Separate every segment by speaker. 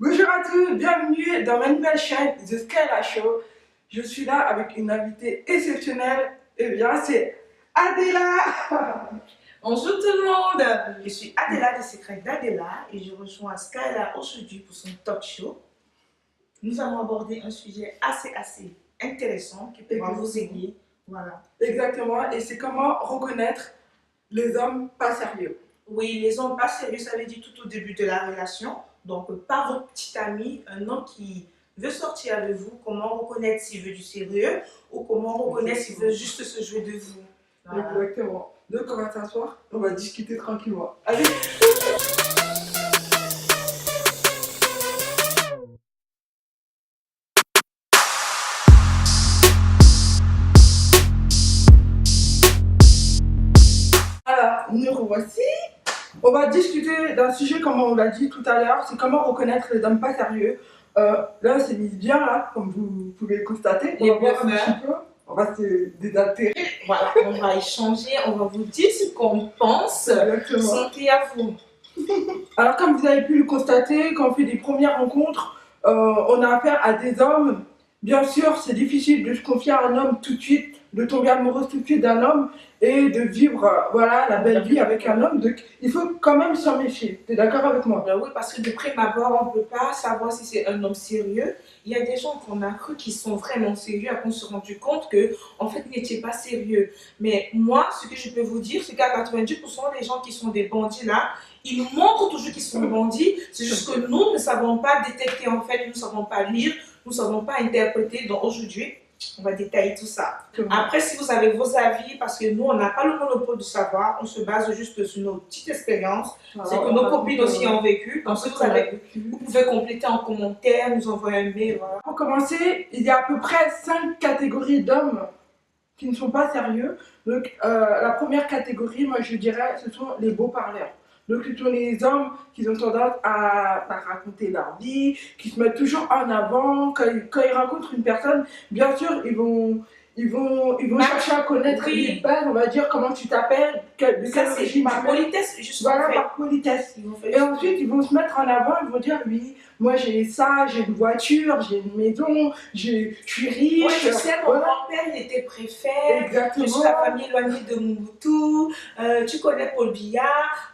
Speaker 1: Bonjour à tous, bienvenue dans ma nouvelle chaîne The Skyla Show. Je suis là avec une invitée exceptionnelle. Et bien, c'est Adela.
Speaker 2: Bonjour tout le monde, je suis Adela des Secrets d'Adela et je rejoins Skyla aujourd'hui pour son talk show. Nous allons aborder un sujet assez intéressant qui pourra vous aider. Voilà.
Speaker 1: Exactement, et c'est comment reconnaître les hommes pas sérieux.
Speaker 2: Oui, les hommes pas sérieux, ça veut dire tout au début de la relation. Donc, pas votre petit ami, un homme qui veut sortir avec vous, comment reconnaître s'il veut du sérieux ou comment reconnaître s'il veut juste se jouer de vous.
Speaker 1: Voilà. Exactement. Donc, on va s'asseoir, on va discuter tranquillement. Allez. Alors, nous revoici. On va discuter d'un sujet, comme on l'a dit tout à l'heure, c'est comment reconnaître les hommes pas sérieux. Là, on s'est mis bien là, comme vous pouvez le constater. On va voir un petit peu, on va se désaltérer.
Speaker 2: Voilà, on va échanger, on va vous dire ce qu'on pense.
Speaker 1: Exactement.
Speaker 2: Santé à vous.
Speaker 1: Alors, comme vous avez pu le constater, quand on fait des premières rencontres, on a affaire à des hommes. Bien sûr, c'est difficile de se confier à un homme tout de suite, de tomber amoureuse tout de suite d'un homme et de vivre voilà, la belle vie avec un homme. Donc, il faut quand même s'en méfier. Tu es d'accord avec moi?
Speaker 2: Oui, parce que de prime abord, on ne peut pas savoir si c'est un homme sérieux. Il y a des gens qu'on a cru qui sont vraiment sérieux, après on s'est rendu compte que en fait, ils n'étaient pas sérieux. Mais moi, ce que je peux vous dire, c'est qu'à 90% des gens qui sont des bandits là, ils montrent toujours qu'ils sont bandits. C'est juste que nous ne savons pas détecter en fait, nous ne savons pas lire, nous ne savons pas interpréter. Donc aujourd'hui, on va détailler tout ça. Après, si vous avez vos avis, parce que nous, on n'a pas le monopole de savoir, on se base juste sur nos petites expériences. Voilà, c'est que nos copines aussi ont vécu. Donc, si vous pouvez compléter en commentaire, nous envoyer un mail. Voilà.
Speaker 1: Pour commencer, il y a à peu près 5 catégories d'hommes qui ne sont pas sérieux. Donc, la première catégorie, moi je dirais, ce sont les beaux parleurs. Donc, ce sont les hommes qui ont tendance à raconter leur vie, qui se mettent toujours en avant. Quand ils rencontrent une personne, bien sûr, ils vont chercher à connaître les bases, on va dire comment tu t'appelles, de quel régime.
Speaker 2: Par politesse, juste
Speaker 1: voilà, par politesse. Et ensuite, ils vont se mettre en avant, ils vont dire oui, moi j'ai ça, j'ai une voiture, j'ai une maison, je suis riche.
Speaker 2: Ouais, je sais, mon grand-père, il était préfet.
Speaker 1: Exactement.
Speaker 2: Je suis la famille éloignée de Mobutu. Tu connais Paul Biya.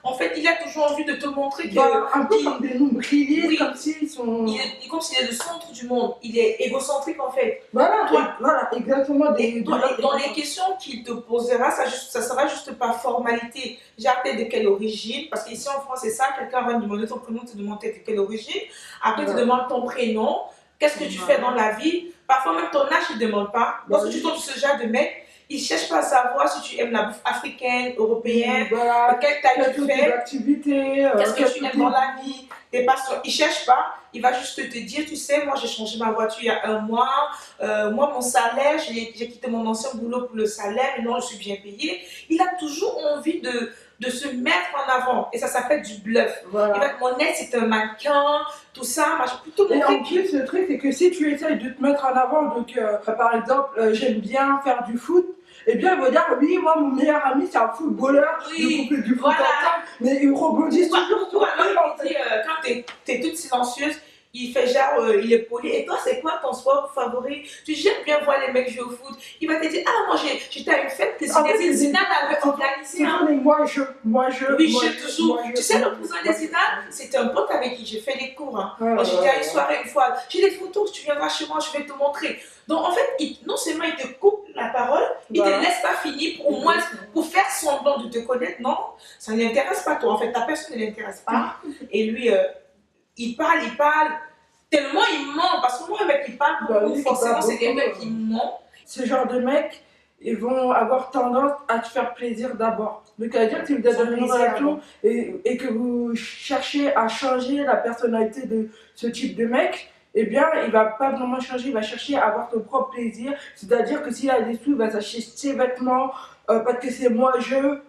Speaker 2: En fait, il a toujours envie de te montrer que.
Speaker 1: Un peu comme des nombriliers,
Speaker 2: oui,
Speaker 1: comme s'ils sont.
Speaker 2: Comme s'il est le centre du monde. Il est égocentrique en fait.
Speaker 1: Voilà, voilà, exactement.
Speaker 2: Dans les questions qu'il te posera, ça sera juste par formalité. J'ai appelé de quelle origine, parce qu'ici en France, c'est ça, quelqu'un va te demander ton prénom, te demande de quelle origine. Après, tu demandes ton prénom, qu'est-ce que tu fais dans la vie. Parfois, même ton âge, il ne demande pas. Lorsque tu tombes sur ce genre de mec, il ne cherche pas à savoir si tu aimes la bouffe africaine, européenne, quelle taille tu fais, qu'est-ce que tu aimes dans la vie, tes passions. Il ne cherche pas, il va juste te dire, tu sais, moi j'ai changé ma voiture il y a un mois, moi mon salaire, j'ai quitté mon ancien boulot pour le salaire, maintenant je suis bien payée. Il a toujours envie de se mettre en avant et ça s'appelle du bluff. Voilà. Il va être mon aide, c'est un mannequin, tout ça,
Speaker 1: et en plus le truc c'est que si tu essayes de te mettre en avant, donc par exemple j'aime bien faire du foot, et bien il va dire oui, moi mon meilleur ami c'est un footballeur,
Speaker 2: oui,
Speaker 1: donc on fait du foot ensemble, mais il rebondit toujours sur
Speaker 2: quand tu es toute silencieuse, il fait genre, il est poli. Et toi, c'est quoi ton sport favori? Tu j'aime bien voir les mecs jouer au foot. Il va te dire, ah, moi j'étais à une fête que Zidane avait organisée.
Speaker 1: Moi je.
Speaker 2: Oui, toujours. Tu sais, le cousin des Zidane, c'est un pote avec qui j'ai fait des cours. Hein. Moi, j'étais à une soirée une fois. J'ai des photos, tu viendras chez moi, je vais te montrer. Donc, en fait, non seulement il te coupe la parole, il te laisse pas finir pour au moins pour faire semblant de te connaître. Non, ça ne l'intéresse pas, toi. En fait, ta personne ne l'intéresse pas. Et lui, il parle, tellement il ment, parce que moi, un mec qui parle beaucoup, forcément, c'est des mecs qui mentent.
Speaker 1: Ce genre de mecs, ils vont avoir tendance à te faire plaisir d'abord. Donc, à dire que si vous êtes dans une relation et que vous cherchez à changer la personnalité de ce type de mec, eh bien, il va pas vraiment changer, il va chercher à avoir son propre plaisir. C'est-à-dire que s'il a des sous, il va s'acheter ses vêtements, parce que c'est moi,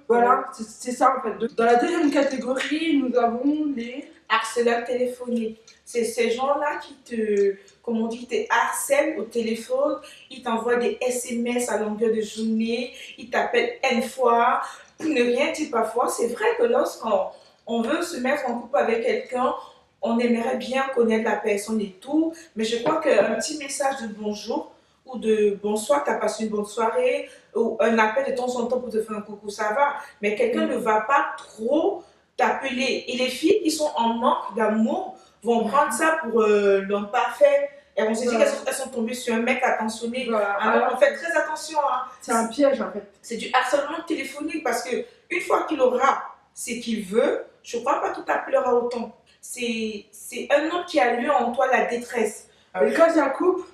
Speaker 1: voilà, c'est ça en fait. Dans la deuxième catégorie, nous avons les
Speaker 2: harceleurs téléphoniques. C'est ces gens-là qui te, comme on dit, te harcèlent au téléphone, ils t'envoient des SMS à longueur de journée, ils t'appellent N fois, pour ne rien dire parfois. C'est vrai que lorsqu'on veut se mettre en couple avec quelqu'un, on aimerait bien connaître la personne et tout, mais je crois qu'un petit message de bonjour ou de bonsoir, t'as passé une bonne soirée, ou un appel de temps en temps pour te faire un coucou, ça va. Mais quelqu'un ne va pas trop t'appeler. Et les filles qui sont en manque d'amour vont prendre ça pour l'homme parfait. Elles vont se dire qu'elles sont tombées sur un mec attentionné.
Speaker 1: Voilà.
Speaker 2: Alors, on fait très attention. Hein.
Speaker 1: C'est un piège en fait.
Speaker 2: C'est du harcèlement téléphonique parce que une fois qu'il aura ce qu'il veut, je ne crois pas qu'il t'appellera autant. C'est un homme qui a lu en toi la détresse.
Speaker 1: Et quand ça coupe,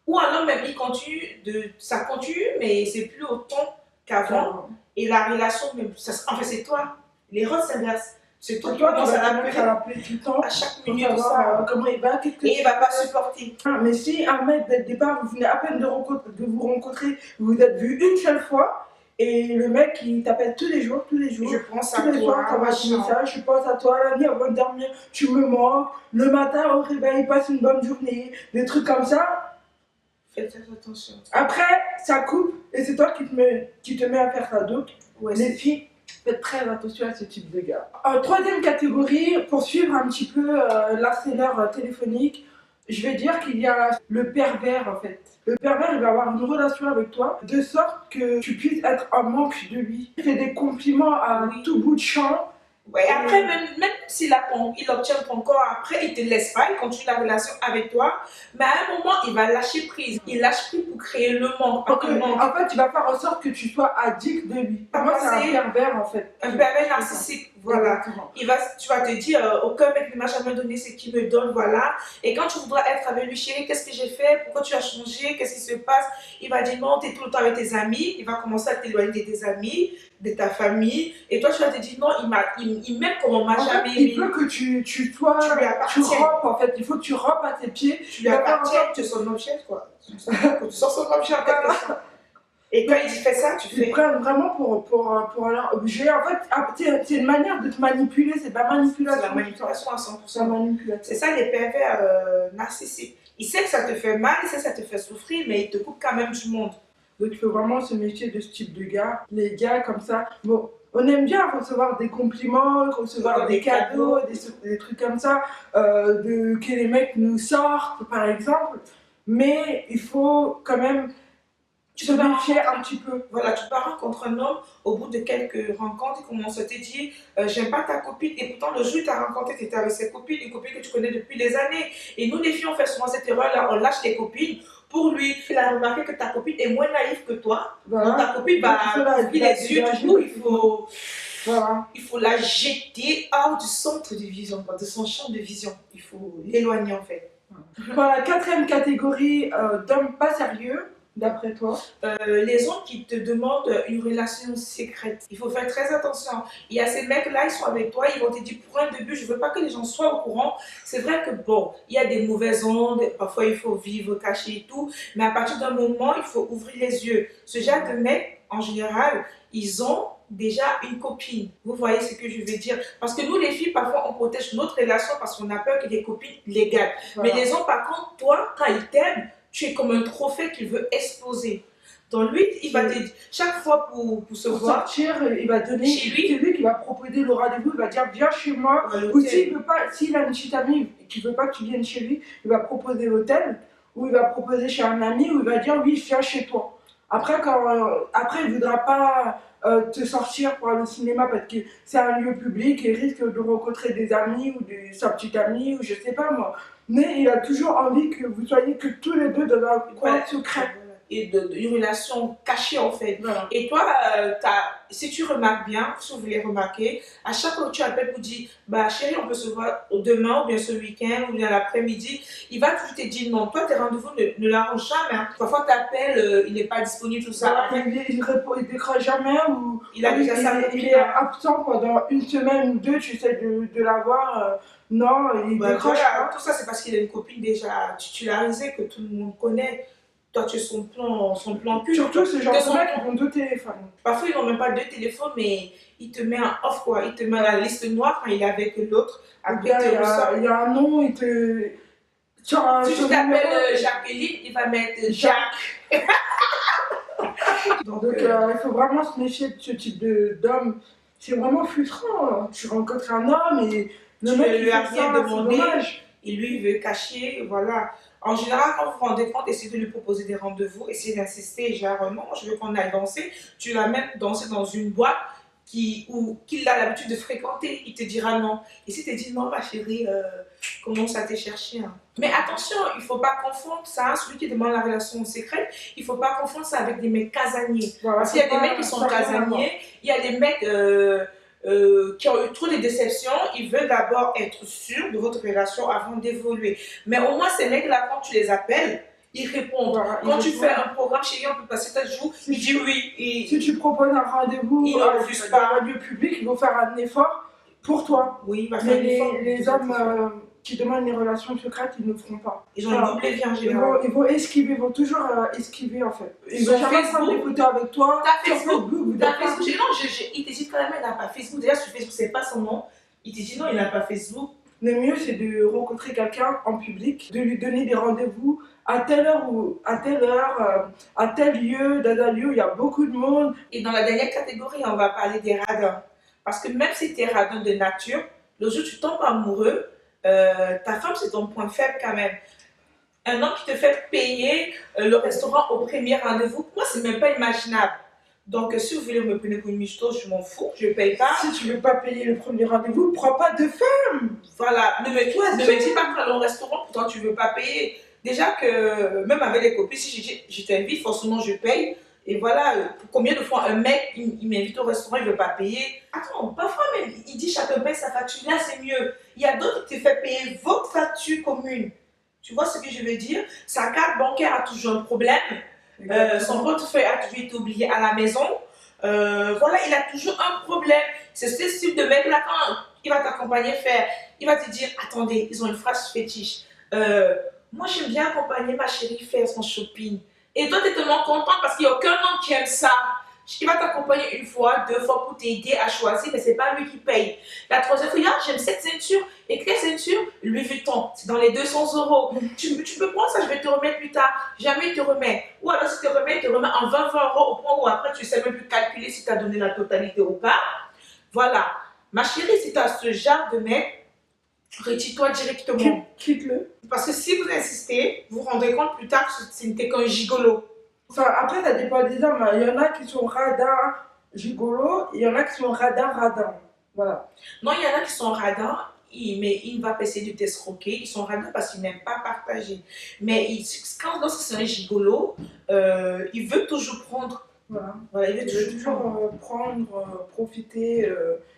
Speaker 2: ou alors même il continue ça continue, mais c'est plus autant qu'avant. Et la relation, même, en fait, c'est toi. Les rôles s'inversent. C'est toi qui commences à l'appeler
Speaker 1: tout le temps
Speaker 2: à chaque minute.
Speaker 1: Comment il va,
Speaker 2: et il ne va pas supporter.
Speaker 1: Mais si un mec dès le départ, vous venez à peine de vous rencontrer, vous vous êtes vu une seule fois, et le mec il t'appelle tous les jours,
Speaker 2: je pense à
Speaker 1: tous les soirs, t'envoies un message, je pense à toi, la nuit avant de dormir, tu me manques, le matin au réveil, passe une bonne journée, des trucs comme ça.
Speaker 2: Faites attention.
Speaker 1: Après, ça coupe, et c'est toi qui te mets à faire ça. Donc, les filles, faites très attention à ce type de gars. Troisième catégorie, pour suivre un petit peu l'harceleur téléphonique, je vais dire qu'il y a le pervers en fait. Le pervers, il va avoir une relation avec toi de sorte que tu puisses être en manque de lui. Il fait des compliments à tout bout de champ.
Speaker 2: Ouais, après, même s'il obtient ton corps, après, il te laisse pas, il continue la relation avec toi, mais à un moment, il va lâcher prise. Il lâche prise pour créer le manque.
Speaker 1: En fait, il va faire en sorte que tu sois addict de lui. Pour moi, c'est un pervers, en fait.
Speaker 2: Un pervers narcissique, voilà. Tu vas te dire, aucun mec ne m'a jamais donné ce qu'il me donne, voilà. Et quand tu voudras être avec lui, chérie, qu'est-ce que j'ai fait? Pourquoi tu as changé? Qu'est-ce qui se passe? Il va dire non, tu es tout le temps avec tes amis. Il va commencer à t'éloigner de tes amis, de ta famille. Et toi, tu vas te dire non, il m'aime comme on m'a jamais aimé.
Speaker 1: Il veut que tu rampes, en fait. Il faut que tu rampes à tes pieds.
Speaker 2: Tu lui appartiens, tu es son objet, quoi. Tu sors son objet en quelque sorte. Et quand il fait ça, tu fais.
Speaker 1: Ils prennent vraiment pour leur objet. En fait, c'est une manière de te manipuler, c'est de la manipulation.
Speaker 2: C'est la manipulation à 100%. C'est ça les pervers narcissiques. Il sait que ça te fait mal, il sait que ça te fait souffrir, mais il te coupe quand même du monde. Donc il faut vraiment se méfier de ce type de gars. Les gars comme ça, bon, on aime bien recevoir des compliments, recevoir des cadeaux, des trucs comme ça, que les mecs nous sortent par exemple. Mais il faut quand même se méfier un petit peu. Voilà, tu pars rencontrer un homme, au bout de quelques rencontres, il commence à te dire j'aime pas ta copine, et pourtant le jour où tu as rencontré, tu étais avec cette copine, une copine que tu connais depuis des années. Et nous les filles, on fait souvent cette erreur-là, on lâche les copines pour lui. Il a remarqué que ta copine est moins naïve que toi. Voilà. Donc ta copine va ouvrir les yeux, du coup il faut la jeter hors du centre de vision, de son champ de vision. Il faut l'éloigner en fait.
Speaker 1: Voilà, quatrième catégorie d'hommes pas sérieux. D'après toi,
Speaker 2: les hommes qui te demandent une relation secrète, il faut faire très attention. Il y a ces mecs-là, ils sont avec toi, ils vont te dire pour un début, je ne veux pas que les gens soient au courant. C'est vrai que bon, il y a des mauvaises ondes, parfois il faut vivre caché et tout, mais à partir d'un moment, il faut ouvrir les yeux. Ce genre de mecs, en général, ils ont déjà une copine. Vous voyez ce que je veux dire? Parce que nous, les filles, parfois, on protège notre relation parce qu'on a peur qu'il y ait des copines légales. Voilà. Mais les hommes, par contre, toi, quand ils t'aiment, tu es comme un trophée qu'il veut exploser. Donc lui, il va te dire, chaque fois pour se voir,
Speaker 1: sortir, il va donner,
Speaker 2: chez lui,
Speaker 1: c'est lui qui va proposer le rendez-vous, il va dire viens chez moi. Ou s'il a une petite amie qui ne veut pas que tu viennes chez lui, il va proposer l'hôtel, ou il va proposer chez un ami, ou il va dire oui, viens chez toi. Après, il ne voudra pas te sortir pour aller au cinéma parce que c'est un lieu public et il risque de rencontrer des amis ou sa petite amie ou je sais pas moi. Mais il a toujours envie que vous soyez que tous les deux dans un coin secret.
Speaker 2: Et une relation cachée en fait. Voilà. Et toi, si tu remarques bien, si vous voulez remarquer, à chaque fois que tu appelles pour dire bah chérie, on peut se voir demain ou bien ce week-end ou bien l'après-midi, il va toujours te dire non. Toi, tes rendez-vous ne l'arrangent jamais. Hein. Parfois, tu appelles, il n'est pas disponible, tout ça.
Speaker 1: Voilà, il décroche jamais ou
Speaker 2: il est
Speaker 1: absent pendant une semaine ou deux, tu essaies de l'avoir. Non, il décroche pas.
Speaker 2: Tout ça, c'est parce qu'il a une copine déjà titularisée que tout le monde connaît. Toi, tu es son plan cul.
Speaker 1: Surtout ce genre de mecs qui ont 2 téléphones.
Speaker 2: Parfois, ils n'ont même pas 2 téléphones, mais il te met en off, quoi. Il te met à la liste noire quand il est avec l'autre.
Speaker 1: Après, il y a un nom, il te...
Speaker 2: Si tu t'appelles Jacqueline, il va mettre Jacques.
Speaker 1: Donc il faut vraiment se méfier de ce type d'homme. C'est vraiment frustrant. Tu rencontres un homme et Le
Speaker 2: tu
Speaker 1: mec,
Speaker 2: ne
Speaker 1: il
Speaker 2: lui as
Speaker 1: fait
Speaker 2: rien
Speaker 1: ça, c'est
Speaker 2: demandé,
Speaker 1: dommage.
Speaker 2: il lui veut cacher, voilà. En général, quand vous vous rendez compte, essayez de lui proposer des rendez-vous, essayez d'insister, genre, non, je veux qu'on aille danser. Tu l'amènes danser dans une boîte qu'il a l'habitude de fréquenter, il te dira non. Et s'il te dit non, ma chérie, commence à te chercher. Hein. Mais attention, il ne faut pas confondre ça, celui qui demande la relation secrète, il ne faut pas confondre ça avec des mecs casaniers.
Speaker 1: Voilà,
Speaker 2: Parce qu'il y a des mecs qui sont casaniers, il y a des mecs qui ont eu trop de déceptions, ils veulent d'abord être sûrs de votre relation avant d'évoluer. Mais au moins, ces mecs-là, quand tu les appelles, ils répondent.
Speaker 1: Voilà,
Speaker 2: quand tu fais un programme chez lui, on peut passer 4 jours,
Speaker 1: si
Speaker 2: il dit oui.
Speaker 1: Si tu proposes un rendez-vous
Speaker 2: à
Speaker 1: un lieu public, il faut faire un effort pour toi.
Speaker 2: Oui, il va faire un effort.
Speaker 1: Les hommes qui demandent les relations secrètes, ils ne le feront pas.
Speaker 2: Ils ont une double vie en général.
Speaker 1: Ils vont esquiver, ils vont toujours esquiver en fait. Ils
Speaker 2: vont
Speaker 1: jamais prendre des photos avec toi.
Speaker 2: T'as Facebook. Non, il te dit carrément, il n'a pas Facebook. Déjà sur Facebook, c'est pas son nom. Il te dit non, il n'a pas Facebook.
Speaker 1: Le mieux, c'est de rencontrer quelqu'un en public, de lui donner des rendez-vous à telle heure ou à telle heure, à tel lieu, dans un lieu où il y a beaucoup de monde.
Speaker 2: Et dans la dernière catégorie, on va parler des radins. Parce que même si tu es radin de nature, le jour où tu tombes amoureux, ta femme, c'est ton point faible quand même. Un homme qui te fait payer le restaurant au premier rendez-vous, moi, c'est même pas imaginable. Donc, si vous voulez me prendre pour une michto, je m'en fous, je ne paye pas.
Speaker 1: Si tu ne veux pas payer le premier rendez-vous, prends pas de femme.
Speaker 2: Voilà, ne me dis pas qu'à au restaurant, pourtant tu ne veux pas payer. Déjà que, même avec les copines, si je t'invite, forcément je paye. Et voilà, combien de fois un mec, il m'invite au restaurant, il ne veut pas payer. Attends, parfois même, il dit chacun paye sa facture. Là, c'est mieux. Il y a d'autres qui te font payer votre facture commune. Tu vois ce que je veux dire? Sa carte bancaire a toujours un problème. Son portefeuille a toujours été oublié à la maison. Voilà, il a toujours un problème. C'est ce type de mec-là, quand il va t'accompagner faire, il va te dire, attendez, ils ont une phrase fétiche. Moi, j'aime bien accompagner ma chérie faire son shopping. Et toi, tu es tellement content parce qu'il n'y a aucun homme qui aime ça. Il va t'accompagner une fois, 2 fois pour t'aider à choisir, mais ce n'est pas lui qui paye. La troisième fois, j'aime cette ceinture. Et quelle ceinture? Louis Vuitton. C'est dans les 200 euros. Tu peux prendre ça, je vais te remettre plus tard. Jamais il te remet. Ou alors, si tu te remets, il te remet en 20 euros au point où après, tu ne sais même plus calculer si tu as donné la totalité ou pas. Voilà. Ma chérie, si tu as ce genre de mec, retire-toi directement.
Speaker 1: Quitte-le.
Speaker 2: Parce que si vous insistez, vous vous rendrez compte plus tard que ce n'était qu'un gigolo.
Speaker 1: Enfin, après, ça dépend des hommes. Il y en a qui sont radins, gigolos, il y en a qui sont radins. Voilà.
Speaker 2: Non, il y en a qui sont radins, mais il ne va pas essayer de t'escroquer. Ils sont radins parce qu'ils n'aiment pas partager. Mais quand c'est un gigolo, il veut toujours prendre.
Speaker 1: Voilà, il veut toujours prendre, profiter.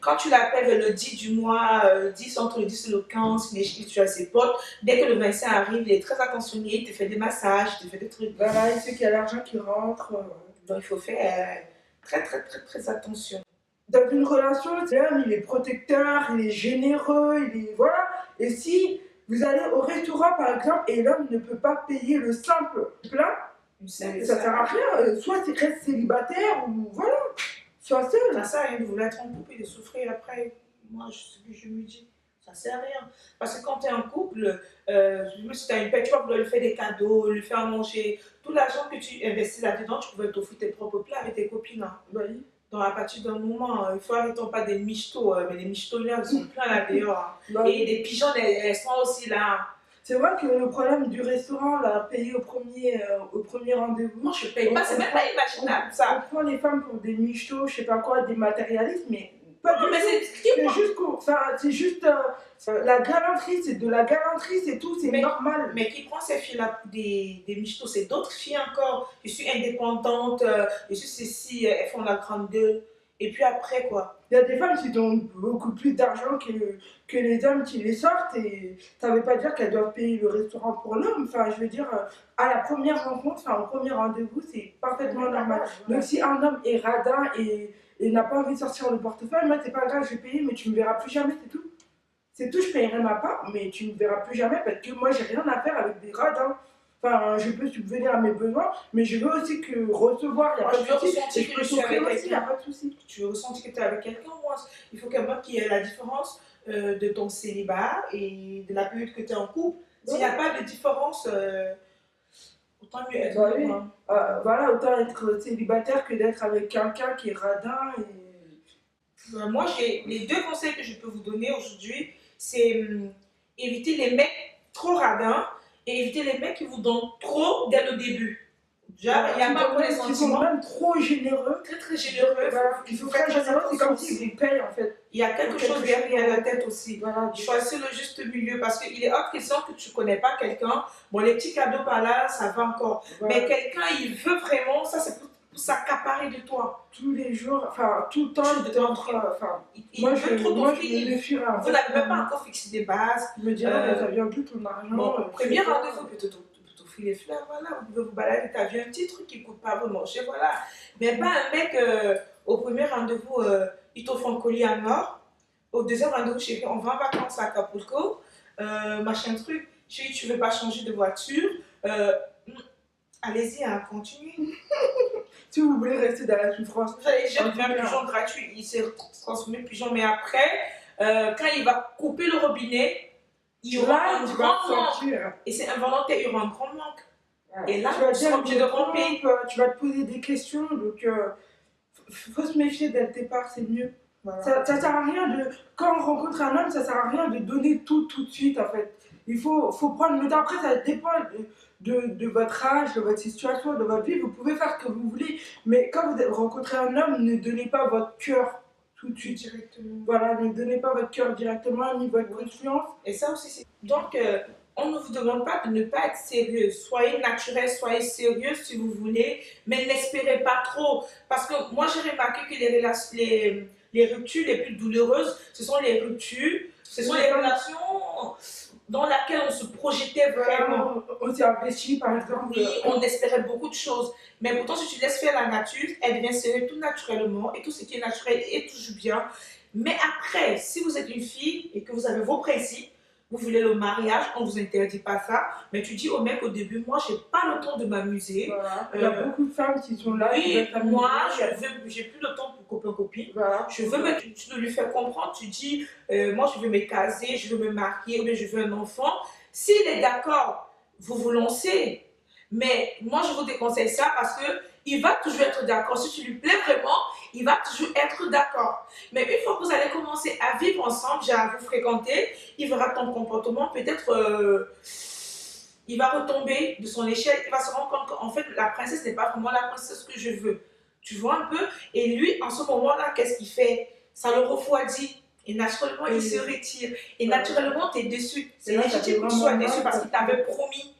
Speaker 2: Quand tu l'appelles le 10 du mois, 10 entre le 10 et le 15, tu as ses potes, dès que le 25 arrive, il est très attentionné, il te fait des massages, il te fait des trucs.
Speaker 1: Voilà, il sait qu'il y a l'argent qui rentre.
Speaker 2: Donc il faut faire très attention.
Speaker 1: Dans une relation, l'homme, il est protecteur, il est généreux, il est. Voilà. Et si vous allez au restaurant, par exemple, et l'homme ne peut pas payer le simple plat, ça ne sert à rien. Soit tu restes célibataire, ou voilà. Sois seul.
Speaker 2: Ça sert à rien de vouloir être en couple et de souffrir après. Moi, ce que je me dis, ça sert à rien. Parce que quand tu es en couple, si tu as une paix, tu vas vouloir lui faire des cadeaux, lui faire manger. Tout l'argent que tu investis là-dedans, tu pouvais t'offrir tes propres plats avec tes copines. Hein.
Speaker 1: Oui.
Speaker 2: Donc, à partir d'un moment, il faut arrêter pas des michtos. Mais les michtos, là, ils sont pleins là d'ailleurs. Et les pigeons, elles sont aussi là.
Speaker 1: C'est vrai que le problème du restaurant, là, payer au premier rendez-vous.
Speaker 2: Moi, je ne paye pas, c'est même pas imaginable ça.
Speaker 1: On prend les femmes pour des michtos, je sais pas quoi, des matérialistes, mais pas
Speaker 2: non,
Speaker 1: du
Speaker 2: mais
Speaker 1: tout. C'est juste la galanterie, c'est de la galanterie, c'est tout, c'est normal.
Speaker 2: Mais qui prend ces filles-là pour des michtos? C'est d'autres filles encore. Je suis indépendante, je suis ceci, elles font la grande gueule. Et puis après, quoi?
Speaker 1: Il y a des femmes qui donnent beaucoup plus d'argent que les hommes qui les sortent, et ça ne veut pas dire qu'elles doivent payer le restaurant pour l'homme. Enfin, je veux dire, à la première rencontre, au premier rendez-vous, c'est parfaitement normal. Donc si un homme est radin et n'a pas envie de sortir le portefeuille, moi, c'est pas grave, je vais payer, mais tu ne me verras plus jamais, c'est tout. C'est tout, je payerai ma part, mais tu ne me verras plus jamais parce que moi, j'ai rien à faire avec des radins. Enfin, je peux subvenir à mes besoins, mais je veux aussi que recevoir, il n'y a pas de souci.
Speaker 2: Je peux souffrir aussi, il n'y
Speaker 1: a pas de souci.
Speaker 2: Tu veux ressentir que tu es avec quelqu'un, moi. Il faut quand même qu'il y ait la différence de ton célibat et de la période que tu es en couple. S'il n'y a pas de différence, autant mieux être
Speaker 1: libre. Voilà, autant être célibataire que d'être avec quelqu'un qui est radin.
Speaker 2: Moi, j'ai les 2 conseils que je peux vous donner aujourd'hui. c'est éviter les mecs trop radins et éviter les mecs qui vous donnent trop dès le début. Genre, il y a pas les
Speaker 1: qui sont même trop généreux.
Speaker 2: Très très généreux.
Speaker 1: Voilà, qui sont très généreux, c'est comme s'ils vous payent en fait.
Speaker 2: Il y a quelque chose derrière la tête aussi.
Speaker 1: Voilà.
Speaker 2: Choisir le juste milieu parce qu'il est hors question que tu ne connais pas quelqu'un. Bon, les petits cadeaux par là, ça va encore. Voilà. Mais quelqu'un, il veut vraiment, ça c'est pour s'accaparer de toi.
Speaker 1: Tous les jours, enfin tout le temps, il
Speaker 2: moi je veux trop
Speaker 1: t'offrir.
Speaker 2: Vous n'avez même pas encore fixé des bases.
Speaker 1: Me dire, ça vient plus ton argent.
Speaker 2: Bon, premier rendez-vous, plutôt les fleurs, voilà, vous pouvez vous balader, t'as vu un petit truc qui ne coûte pas vraiment cher, voilà. Mais pas un mec, au premier rendez-vous, il t'offre un collier à mort. Au deuxième rendez-vous, chérie, on va en vacances à Acapulco, machin truc. Chérie, tu veux pas changer de voiture, allez-y, hein, continuez.
Speaker 1: Si vous voulez rester dans la souffrance.
Speaker 2: Vous allez j'ai un pigeon gratuit, il s'est transformé en pigeon, mais après, quand il va couper le robinet, il y aura un grand manque. Et c'est involontaire, il y aura un grand manque. Ouais. Et là, tu vas obligé de romper.
Speaker 1: Tu vas te poser des questions, donc faut se méfier dès le départ, c'est mieux. Voilà. Ça sert à rien de. Quand on rencontre un homme, ça sert à rien de donner tout de suite en fait. Il faut prendre le temps. Après, ça dépend de votre âge, de votre situation, de votre vie. Vous pouvez faire ce que vous voulez, mais quand vous rencontrez un homme, ne donnez pas votre cœur tout de suite directement. Voilà, ne donnez pas votre cœur directement ni votre confiance.
Speaker 2: Et ça aussi, c'est. Donc, on ne vous demande pas de ne pas être sérieux. Soyez naturel, soyez sérieux si vous voulez, mais n'espérez pas trop. Parce que moi, j'ai remarqué que les ruptures les plus douloureuses, ce sont les ruptures, ce sont les relations dans lesquelles on se projetait vraiment.
Speaker 1: On s'est investi, par exemple.
Speaker 2: Oui, on espérait beaucoup de choses. Mais pourtant, si tu laisses faire la nature, elle devient sérieuse tout naturellement. Et tout ce qui est naturel est toujours bien. Mais après, si vous êtes une fille et que vous avez vos principes, vous voulez le mariage, on ne vous interdit pas ça. Mais tu dis au mec au début, moi, je n'ai pas le temps de m'amuser.
Speaker 1: Voilà. Il y a beaucoup de femmes qui sont là.
Speaker 2: Oui, moi, j'ai plus le temps pour copain-copine. Voilà. Je veux, mais tu dois lui faire comprendre. Tu dis, moi, je veux me caser, je veux me marier, ou bien je veux un enfant. S'il est d'accord, vous vous lancez. Mais moi, je vous déconseille ça parce qu'il va toujours être d'accord. Si tu lui plais vraiment, il va toujours être d'accord. Mais une fois que vous allez commencer à vivre ensemble, à vous fréquenter, il verra ton comportement. Peut-être il va retomber de son échelle. Il va se rendre compte qu'en fait, la princesse n'est pas vraiment la princesse que je veux. Tu vois un peu? Et lui, en ce moment-là, qu'est-ce qu'il fait? Ça le refroidit. Et naturellement, il se retire. Et naturellement, tu es déçu. C'est légitime que tu sois déçu parce qu'il t'avait promis.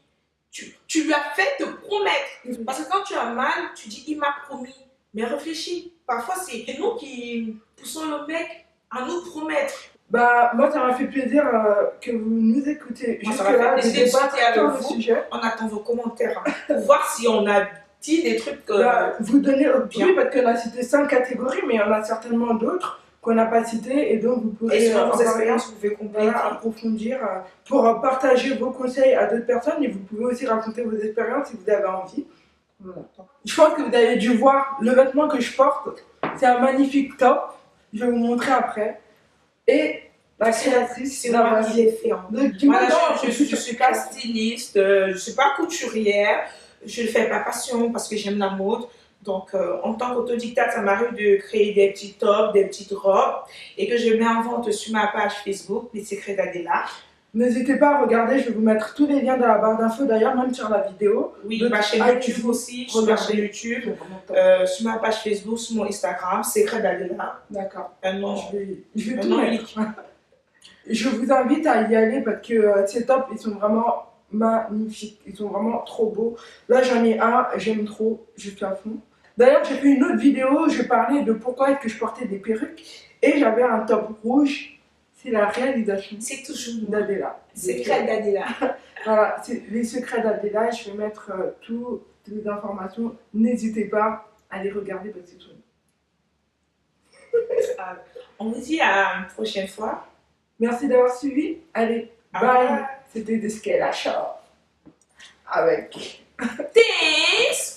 Speaker 2: Tu lui as fait te promettre. Parce que quand tu as mal, tu dis il m'a promis. Mais réfléchis. Parfois, c'est nous qui poussons le mec à nous promettre.
Speaker 1: Bah, moi, ça m'a fait plaisir que vous nous écoutez. Jusque-là,
Speaker 2: le sujet. On attend vos commentaires pour voir si on a dit des trucs.
Speaker 1: Vous donnez oui, parce qu'on a cité 5 catégories, mais il y en a certainement d'autres qu'on n'a pas cité et donc vous pouvez
Speaker 2: vos expériences, vous pouvez
Speaker 1: approfondir pour partager vos conseils à d'autres personnes et vous pouvez aussi raconter vos expériences si vous avez envie. Voilà. Je pense que vous avez dû voir le vêtement que je porte, c'est un magnifique top, je vais vous montrer après. Et la créatrice,
Speaker 2: c'est moi qui l'ai fait. Voilà, je suis pas styliste, je ne suis pas couturière, je ne le fais pas passion parce que j'aime la mode. Donc, en tant qu'autodidacte, ça m'arrive de créer des petits tops, des petites robes et que je mets en vente sur ma page Facebook, Les Secrets d'Adela.
Speaker 1: N'hésitez pas à regarder, je vais vous mettre tous les liens dans la barre d'infos, d'ailleurs, même sur la vidéo.
Speaker 2: Oui, ma chaîne YouTube aussi, sur ma chaîne YouTube, sur ma page Facebook, sur mon Instagram, Secrets d'Adela.
Speaker 1: D'accord.
Speaker 2: Je vais tout mettre.
Speaker 1: Je vous invite à y aller parce que ces tops, ils sont vraiment magnifiques, ils sont vraiment trop beaux. Là, j'en ai un, j'aime trop, je suis à fond. D'ailleurs, j'ai fait une autre vidéo, je parlais de pourquoi est-ce que je portais des perruques et j'avais un top rouge. C'est la réalisation.
Speaker 2: C'est toujours
Speaker 1: d'Adela.
Speaker 2: Secrets d'Adela.
Speaker 1: Voilà, c'est les secrets d'Adela. Je vais mettre toutes les informations. N'hésitez pas à les regarder parce que c'est tout.
Speaker 2: On vous dit à une prochaine fois.
Speaker 1: Merci d'avoir suivi. Allez, bye. C'était de Scale Show. Avec.
Speaker 2: Thanks.